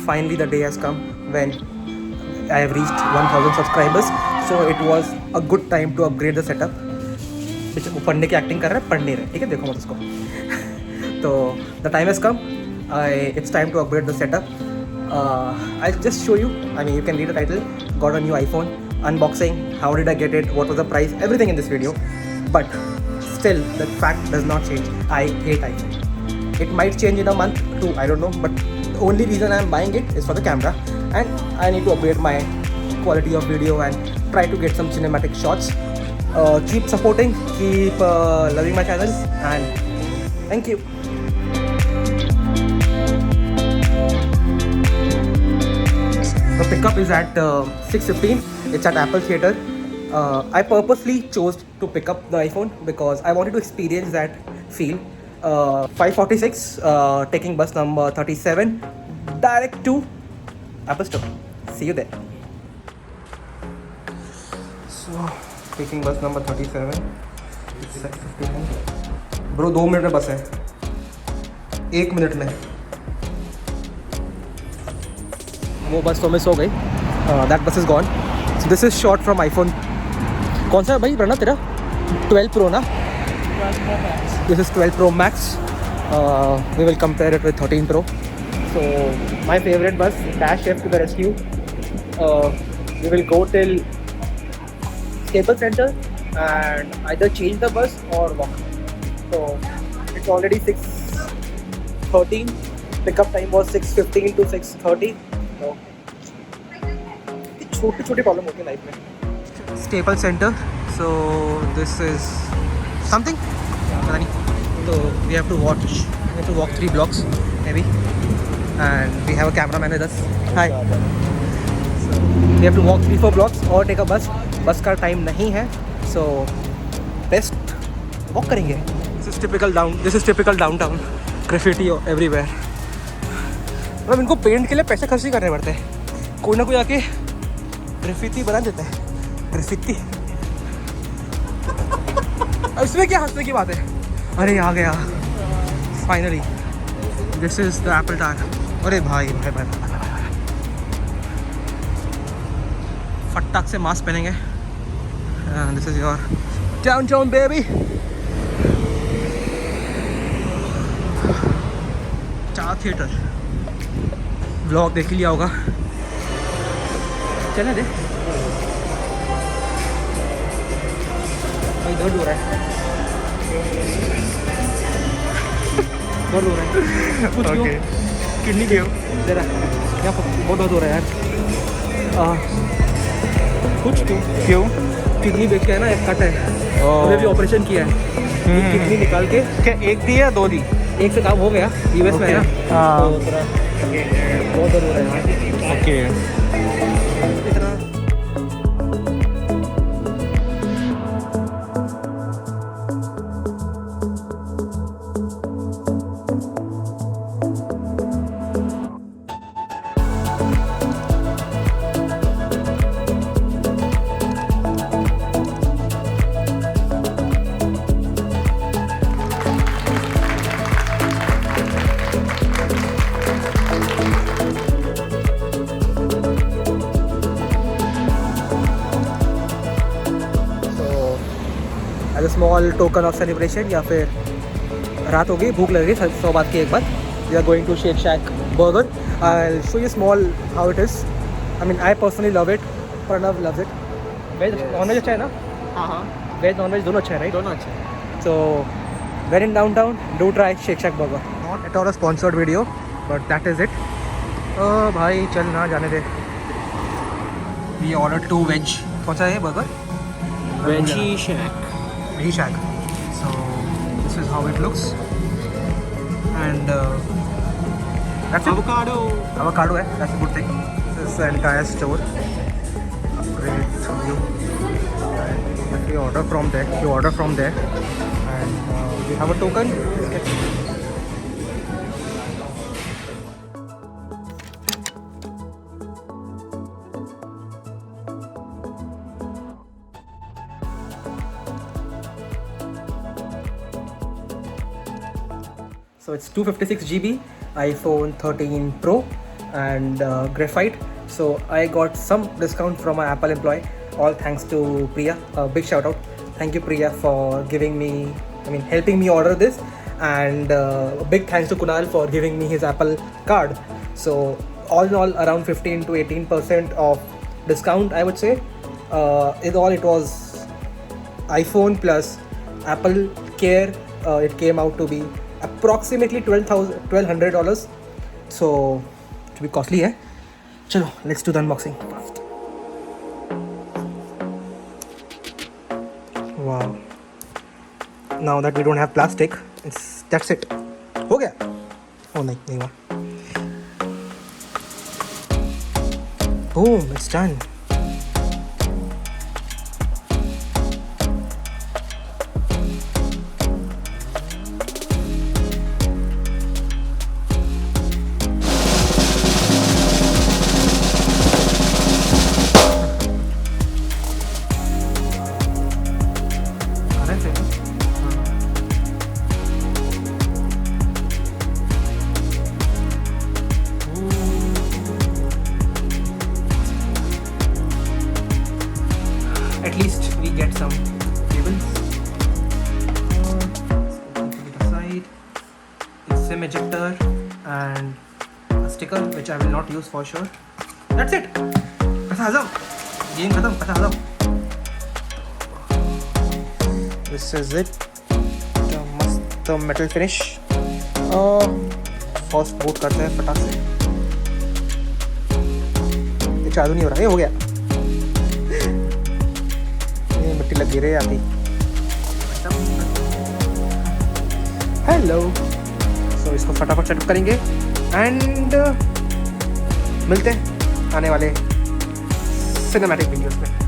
finally the day has come when I have reached 1000 subscribers. So it was a good time to upgrade the setup. वो पढ़ने की acting कर रहा है, पढ़ नहीं रहा है, ठीक है, देखो मत उसको. तो the time has come. It's time to upgrade the setup. I'll just show you. I mean, you can read the title. Got a new iPhone. Unboxing. How did I get it? What was the price? Everything in this video. But still, the fact does not change. I hate iPhone. It might change in a month too. I don't know. But the only reason I'm buying it is for the camera, and I need to upgrade my quality of video and try to get some cinematic shots. Keep supporting. Keep loving my channel, and thank you. The pickup is at 6:15. It's at Apple Theatre. I purposely chose to pick up the iPhone because I wanted to experience that feel. 5:46, taking bus number 37, direct to Apple Store. See you there. So, taking bus number 37. It's at 59. Bro, 2 minute में बस है. 1 minute में. वो बस तो miss हो गई. That बस is gone. So this is shot from iPhone. कौन सा है भाई प्रणव तेरा? 12 Pro ना? This is 12 Pro Max. We will compare it with 13 Pro. So my favorite bus, Dash F to the rescue. We will go till Staples Center and either change the bus or walk. So it's already 6:13. Pickup time was 6:15 to 6:30. So छोटी छोटी problem होती है life में. Staple center. So this is something पता नहीं. तो we have to walk 3 blocks maybe, and we have a cameraman with us. Hi. So we have to walk 3-4 blocks और take a बस. बस का टाइम नहीं है, सो बेस्ट वॉक करेंगे. This is typical downtown. Graffiti everywhere. मतलब इनको paint के लिए पैसे खर्च नहीं करने पड़ते. कोई ना कोई आके ग्राफिटी बना देता है. ग्राफिटी. इसमें क्या हंसने की बात है? अरे आ गया finally. This is the Apple tower. अरे भाई भाई भाई, फटाक से मास्क पहनेंगे. This is your downtown baby. Star theatre. Blog देख लिया होगा. चलने दे. भाई दर्द हो रहा है. दर्द हो रहा है कुछ. क्यों? किडनी क्यों जरा यहाँ बहुत दर्द हो रहा है यार. कुछ क्यों किडनी बेच के है ना, एक कट है. अभी भी ऑपरेशन किया है. किडनी निकाल के. क्या एक दी या 2 दी? एक से काम हो गया. यूएस में है ना, तो थोड़ा बहुत दर्द हो रहा है. ओके. इतना as a small token of celebration, या फिर रात हो गई, भूख लग रही, 100 बात की एक बात. We are going to Shake Shack burger. I show you small how it is. I mean I personally love it. Pranav loves it. Veg non veg अच्छा है ना? हाँ. वेज नॉन वेज दोनों अच्छा है, राइट? दोनों अच्छे हैं. So when in downtown, do try Shake Shack burger. Not at all a sponsored video, but that is it. भाई चल ना जाने दे. We order 2 veg. कौन सा है burger? Veggie shack. Veggie shack. So this is how it looks, and that's it. Avocado है. That's a good thing. This is the entire store. Great view. If you order from there, and we have a token. So it's 256 GB iPhone 13 Pro, and graphite. So I got some discount from my Apple employee, all thanks to Priya. Big shout out, thank you Priya for giving me, helping me order this, and big thanks to Kunal for giving me his Apple card. So all in all, around 15 to 18% of discount, I would say. It was iPhone plus Apple Care. It came out to be approximately $1,200. So to be costly, eh? Chalo, let's do the unboxing first. Wow. Now that we don't have plastic, that's it. हो गया? Oh नहीं हुआ. Boom, it's done. At least we get some cables. Side, a SIM ejector and a sticker which I will not use for sure. That's it. Game khatam. This is it. The metal finish. First boot करते हैं फटाक से. ये चालू नहीं हो रहा है. ये हो गया. मिट्टी लगी रही आती. हेलो. सो इसको फटाफट सेटअप करेंगे एंड मिलते हैं आने वाले सिनेमैटिक वीडियोस में.